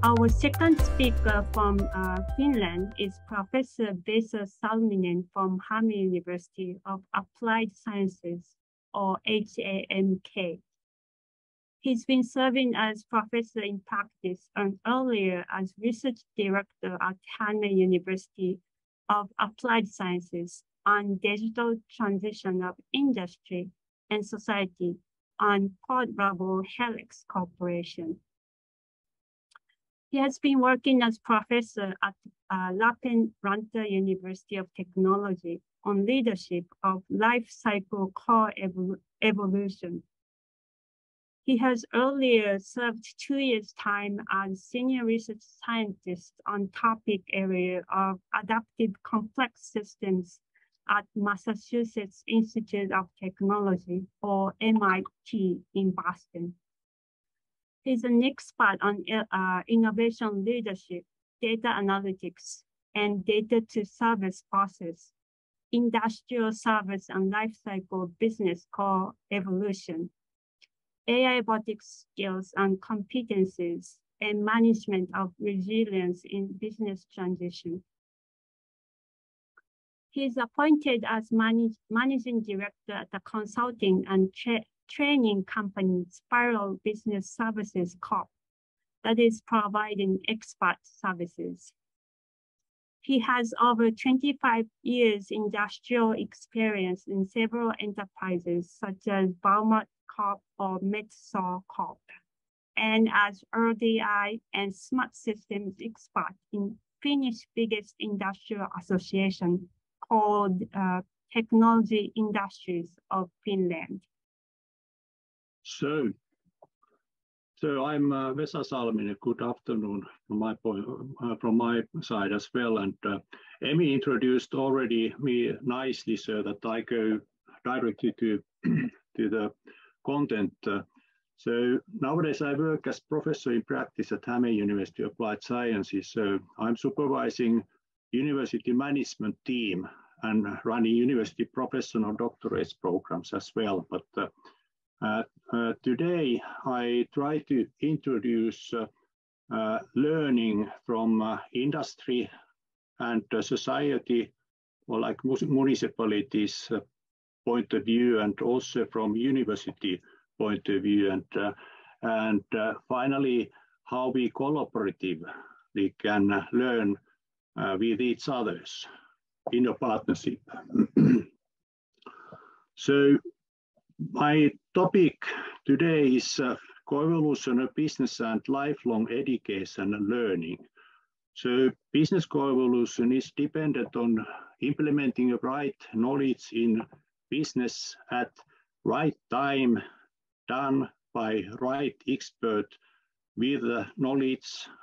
Our second speaker from Finland is Professor Vesa Salminen from Hammi University of Applied Sciences, or HAMK. He's been serving as professor in practice and earlier as research director at Hammi University of Applied Sciences on digital transition of industry and society on Pod Rabo Helix Corporation. He has been working as professor at Lappeenranta University of Technology on leadership of life cycle core evolution. He has earlier served 2 years' time as senior research scientist on topic area of adaptive complex systems at Massachusetts Institute of Technology, or MIT in Boston. He's an expert on innovation leadership, data analytics, and data to service process, industrial service and lifecycle business core evolution, AI robotics skills and competencies, and management of resilience in business transition. He is appointed as managing director at the consulting and training company Spiral Business Services Corp. that is providing expert services. He has over 25 years industrial experience in several enterprises such as Valmont Corp or Metso Corp, and as RDI and Smart Systems expert in Finnish biggest industrial association called Technology Industries of Finland. So I'm Vesa Salminen. Good afternoon from my side as well. And Emmy introduced already me nicely, so that I go directly to the content. So nowadays I work as professor in practice at Hammi University of Applied Sciences. So I'm supervising university management team and running university professional doctorate programs as well. But today I try to introduce learning from industry and society, or like municipalities point of view, and also from university point of view, and finally how we collaboratively can learn with each others in a partnership. So my topic today is co-evolution of business and lifelong education and learning. So business co-evolution is dependent on implementing the right knowledge in business at right time, done by right expert with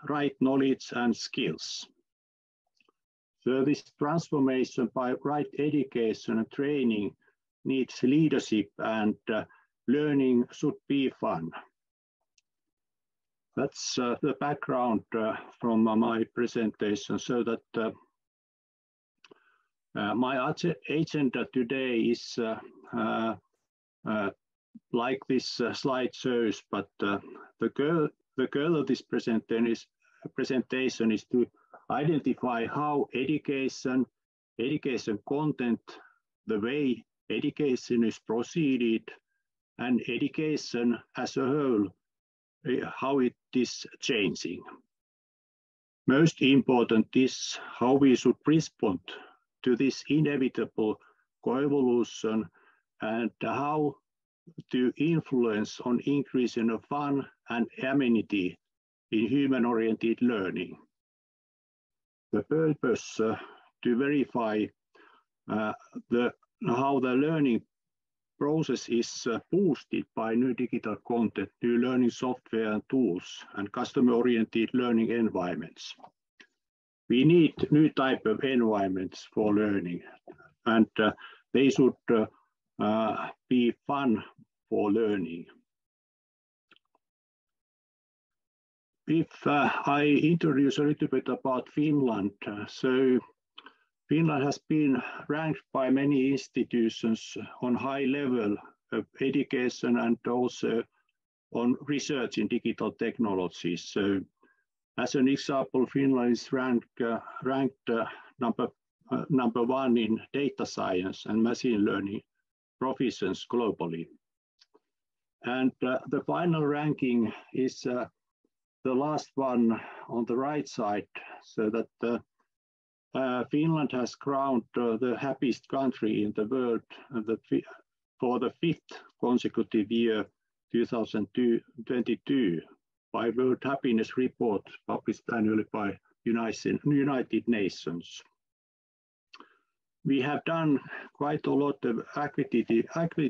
right knowledge and skills. So this transformation by right education and training needs leadership, and learning should be fun. That's the background from my presentation, so that my agenda today is like this slide shows, but the goal of this presentation is to identify how education content, the way education is proceeded, and education as a whole, how it is changing. Most important is how we should respond to this inevitable co-evolution, and how to influence on increasing of fun and amenity in human-oriented learning. The purpose to verify how the learning process is boosted by new digital content, new learning software and tools, and customer-oriented learning environments. We need new type of environments for learning, and they should be fun for learning. If I introduce a little bit about Finland, so Finland has been ranked by many institutions on high level of education and also on research in digital technologies. So As an example, Finland is ranked number 1 in data science and machine learning proficiency globally. And the final ranking is the last one on the right side, so that Finland has crowned the happiest country in the world for the 5th consecutive year, 2022, by World Happiness Report published annually by United Nations. We have done quite a lot of activities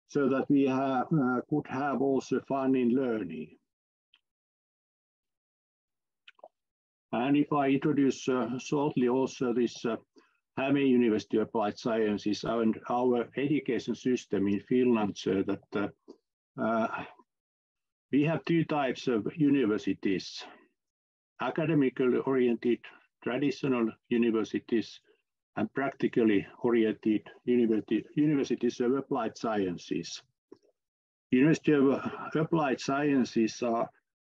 so that we could have also fun in learning. And if I introduce shortly also this Hämeen University of Applied Sciences and our education system in Finland, so that we have 2 types of universities: academically oriented traditional universities and practically oriented universities of applied sciences. University of Applied Sciences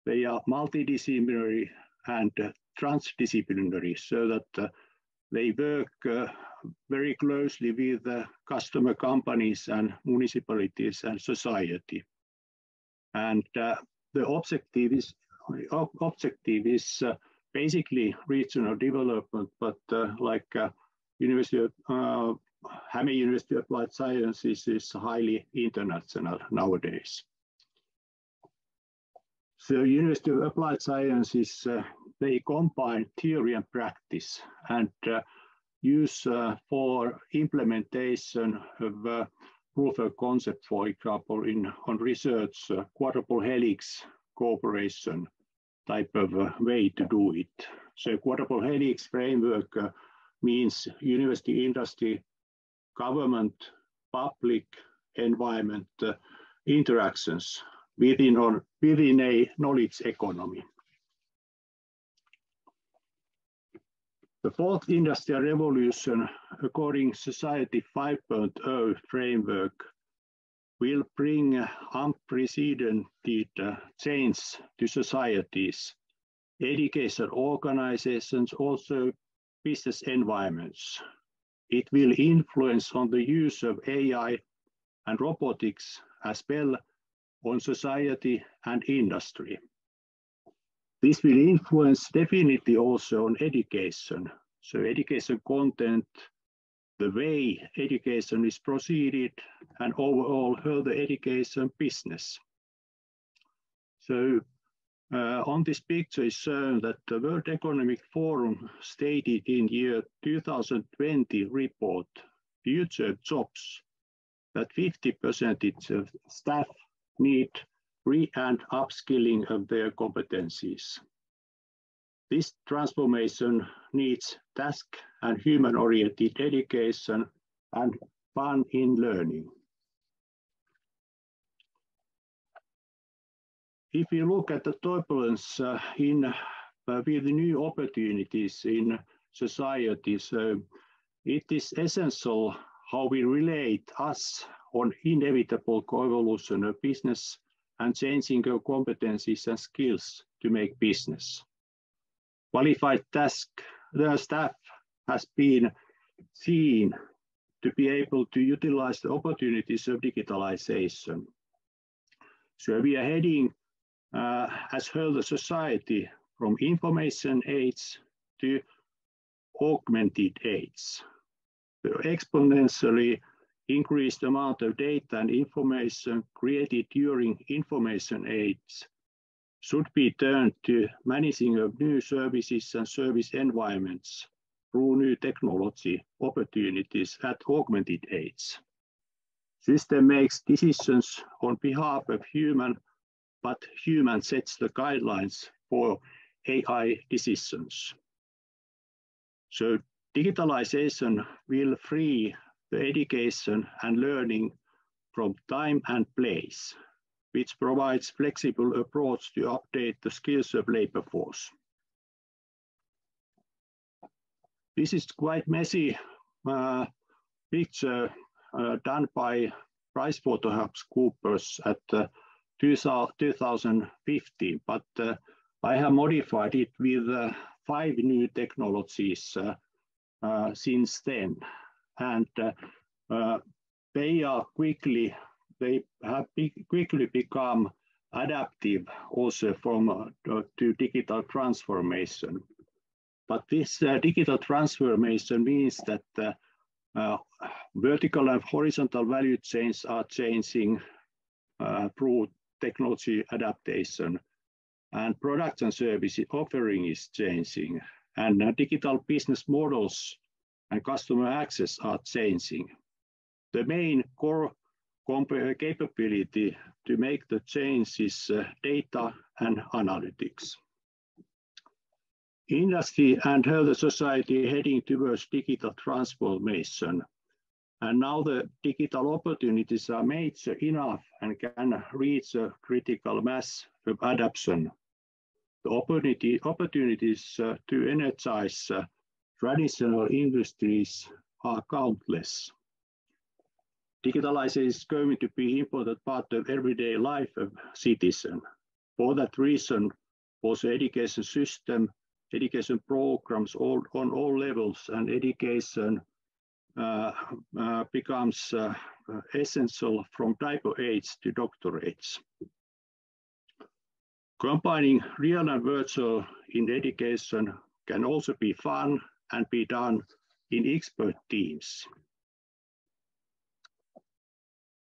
they are multidisciplinary and transdisciplinary, so that they work very closely with customer companies and municipalities and society. And the objective is basically regional development, but like University of Hämeen University of Applied Sciences is highly international nowadays. So University of Applied Sciences, they combine theory and practice and use for implementation of proof of concept, for example, on research, quadruple helix cooperation type of way to do it. So quadruple helix framework means university, industry, government, public, environment interactions within a knowledge economy. The 4th industrial revolution, according Society 5.0 framework, will bring unprecedented change to societies, education organizations, also business environments. It will influence on the use of AI and robotics as well on society and industry. This will influence definitely also on education. So education content, the way education is proceeded, and overall further education business. So on this picture is shown that the World Economic Forum stated in year 2020 report, Future Jobs, that 50% of staff need re- and upskilling of their competencies. This transformation needs task and human-oriented education and fun in learning. If you look at the turbulence with new opportunities in society, so it is essential how we relate us on inevitable co-evolution of business and changing of competencies and skills to make business. Qualified staff has been seen to be able to utilize the opportunities of digitalization. So we are heading as whole society from information age to augmented age. The exponentially increased amount of data and information created during information age should be turned to managing of new services and service environments through new technology opportunities at augmented age. System makes decisions on behalf of human, but human sets the guidelines for AI decisions. So digitalization will free the education and learning from time and place, which provides flexible approach to update the skills of labor force. This is quite messy picture done by PricewaterhouseCoopers at 2015, but I have modified it with 5 new technologies since then, and they have quickly become adaptive also to digital transformation. But this digital transformation means that vertical and horizontal value chains are changing through technology adaptation, and product and service offering is changing, and digital business models and customer access are changing. The main core capability to make the change is data and analytics. Industry and health society heading towards digital transformation. And now the digital opportunities are major enough and can reach a critical mass of adoption. The opportunities to energize traditional industries are countless. Digitalization is going to be an important part of everyday life of citizens. For that reason, also education system, education programs on all levels, and education becomes essential from diaper age to doctorates. Combining real and virtual in education can also be fun and be done in expert teams.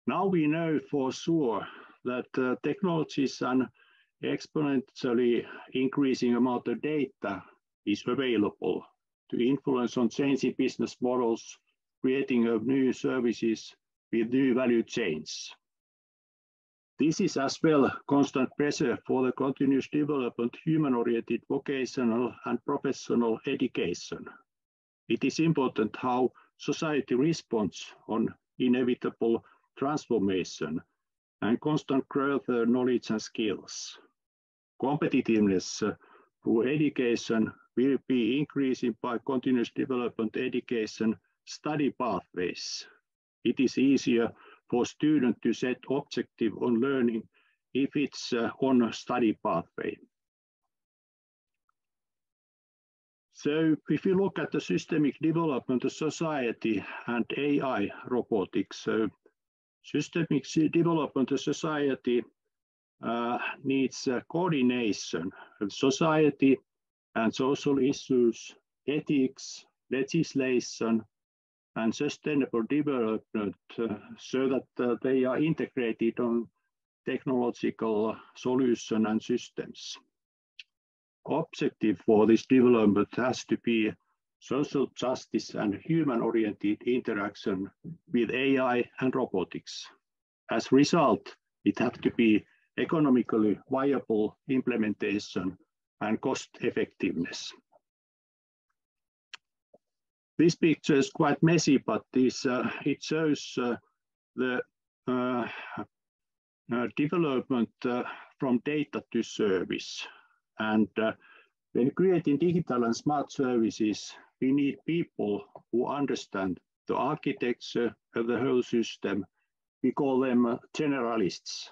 Now we know for sure that technologies and exponentially increasing amount of data is available to influence on changing business models, creating of new services with new value chains. This is as well constant pressure for the continuous development, human-oriented vocational and professional education. It is important how society responds on inevitable transformation and constant growth of knowledge and skills. Competitiveness through education will be increasing by continuous development education study pathways. It is easier for students to set objective on learning if it's on a study pathway. So if you look at the systemic development of society and AI robotics, so systemic development of society needs coordination of society and social issues, ethics, legislation, and sustainable development so that they are integrated on technological solutions and systems. Objective for this development has to be social justice and human-oriented interaction with AI and robotics. As a result, it has to be economically viable implementation and cost effectiveness. This picture is quite messy, but it shows the development from data to service. And when creating digital and smart services, we need people who understand the architecture of the whole system. We call them generalists.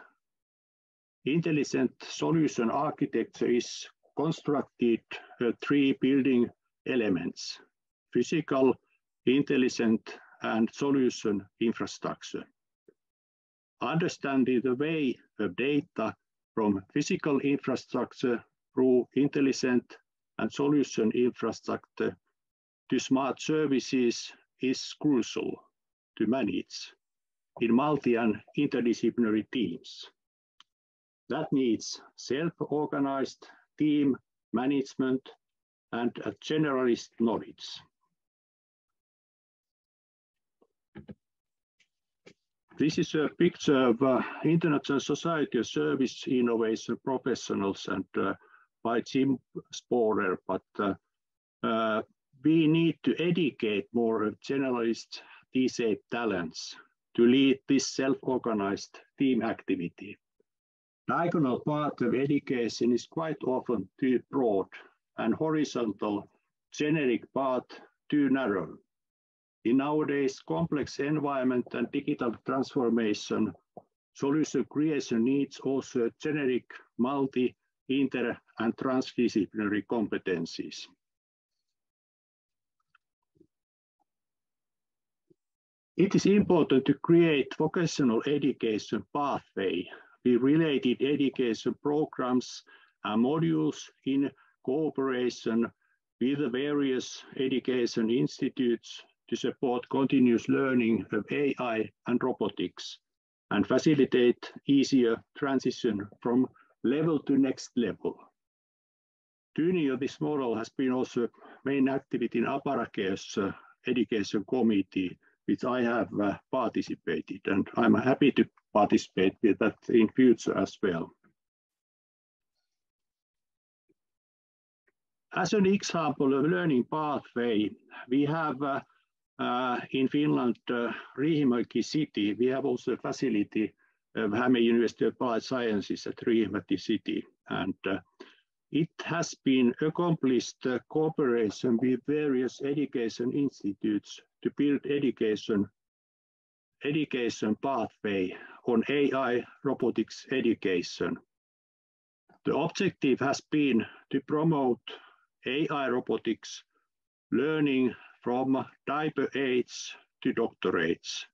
Intelligent solution architecture is constructed of 3 building elements: physical, intelligent, and solution infrastructure. Understanding the way of data from physical infrastructure through intelligent and solution infrastructure to smart services is crucial to manage in multi- and interdisciplinary teams. That needs self-organized team management and a generalist knowledge. This is a picture of International Society of Service Innovation Professionals and by Jim Sporer, but we need to educate more generalist T-shaped talents to lead this self-organized team activity. Diagonal part of education is quite often too broad and horizontal generic path too narrow. In nowadays complex environment and digital transformation, Solution creation needs also generic, multi, inter, and transdisciplinary competencies. It is important to create vocational education pathway with related education programs and modules in cooperation with the various education institutes to support continuous learning of AI and robotics and facilitate easier transition from level to next level. Tuning of this model has been also main activity in Aparake's education committee, which I have participated, and I'm happy to participate with that in future as well. As an example of learning pathway, we have in Finland, Riihimäki city, we have also a facility of Hämeen University of Applied Sciences at Riihimäki city, and it has been accomplished cooperation with various education institutes to build education pathway on AI robotics education. The objective has been to promote AI robotics learning from diaper age to doctorates.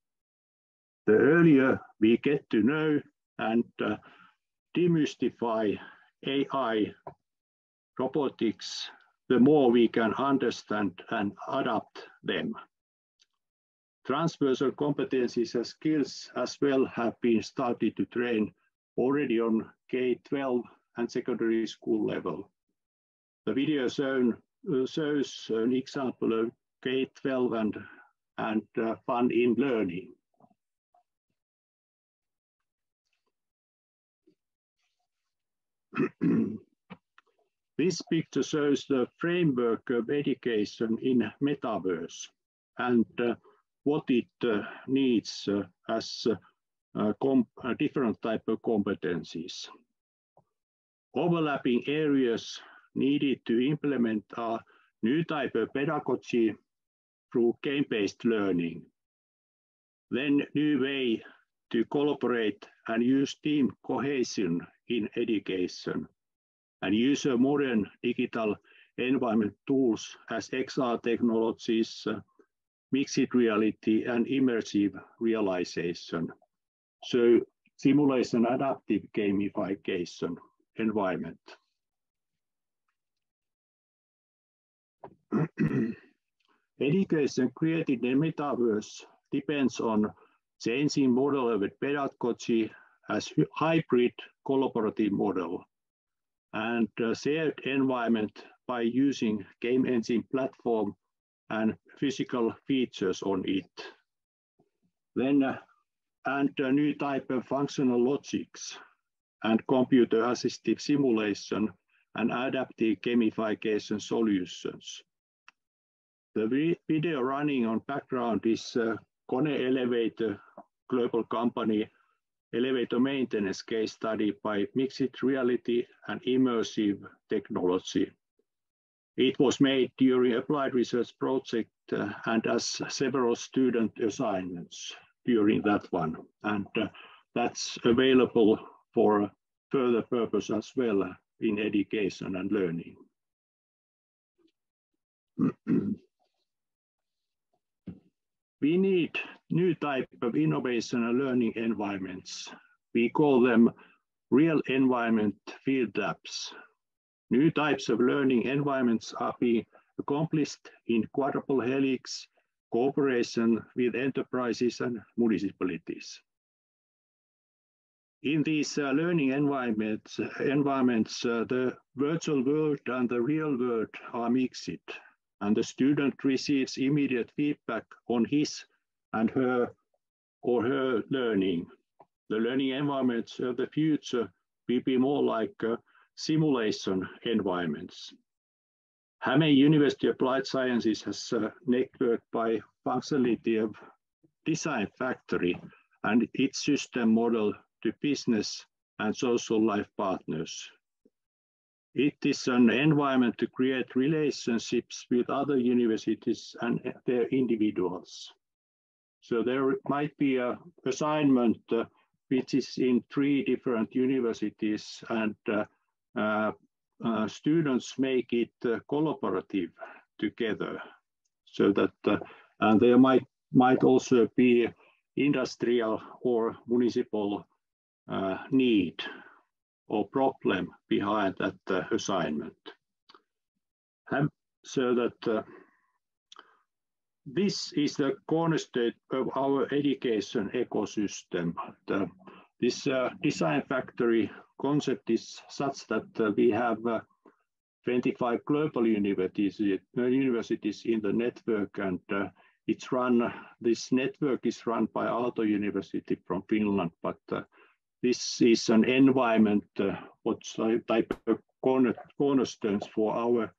The earlier we get to know and demystify AI robotics, the more we can understand and adapt them. Transversal competencies and skills as well have been started to train already on K-12 and secondary school level. The video shows an example of K-12 and fun in learning. This picture shows the framework of education in metaverse and what it needs as different type of competencies. Overlapping areas needed to implement a new type of pedagogy through game-based learning. Then new way to collaborate and use team cohesion in education and use modern digital environment tools as XR technologies, mixed reality and immersive realization. So simulation adaptive gamification environment. Education created in metaverse depends on changing model of pedagogy as hybrid collaborative model and shared environment by using game engine platform and physical features on it. Then and a new type of functional logics and computer assistive simulation and adaptive gamification solutions. The video running on background is Kone Elevator global company elevator maintenance case study by mixed reality and immersive technology. It was made during applied research project and as several student assignments during that one. And that's available for further purpose as well in education and learning. We need new type of innovation and learning environments. We call them real environment field labs. New types of learning environments are being accomplished in quadruple helix cooperation with enterprises and municipalities. In these learning environments, the virtual world and the real world are mixed, and the student receives immediate feedback on his and her or her learning. The learning environments of the future will be more like simulation environments. Hämeen University Applied Sciences has networked by functionality of design factory and its system model to business and social life partners. It is an environment to create relationships with other universities and their individuals. So there might be an assignment which is in 3 different universities, and students make it collaborative together, so that and there might also be industrial or municipal need or problem behind that assignment. So that this is the cornerstone of our education ecosystem. This design factory concept is such that we have 25 global universities in the network, and this network is run by Aalto University from Finland, but this is an environment, what type of cornerstones for our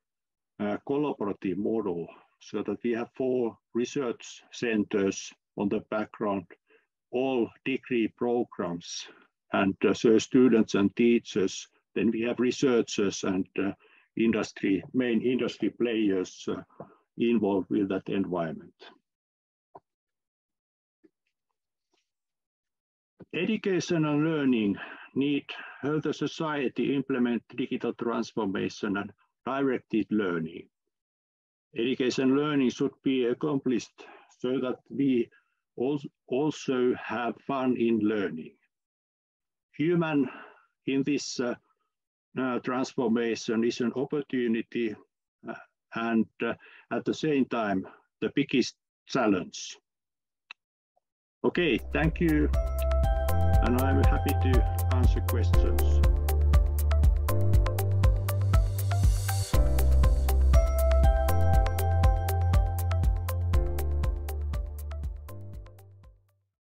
collaborative model, so that we have 4 research centers on the background, all degree programs, and so students and teachers. Then we have researchers and main industry players involved with that environment. Education and learning need how the society implement digital transformation and directed learning. Education and learning should be accomplished so that we also have fun in learning. Human in this transformation is an opportunity and at the same time the biggest challenge. Okay, thank you, and I'm happy to answer questions.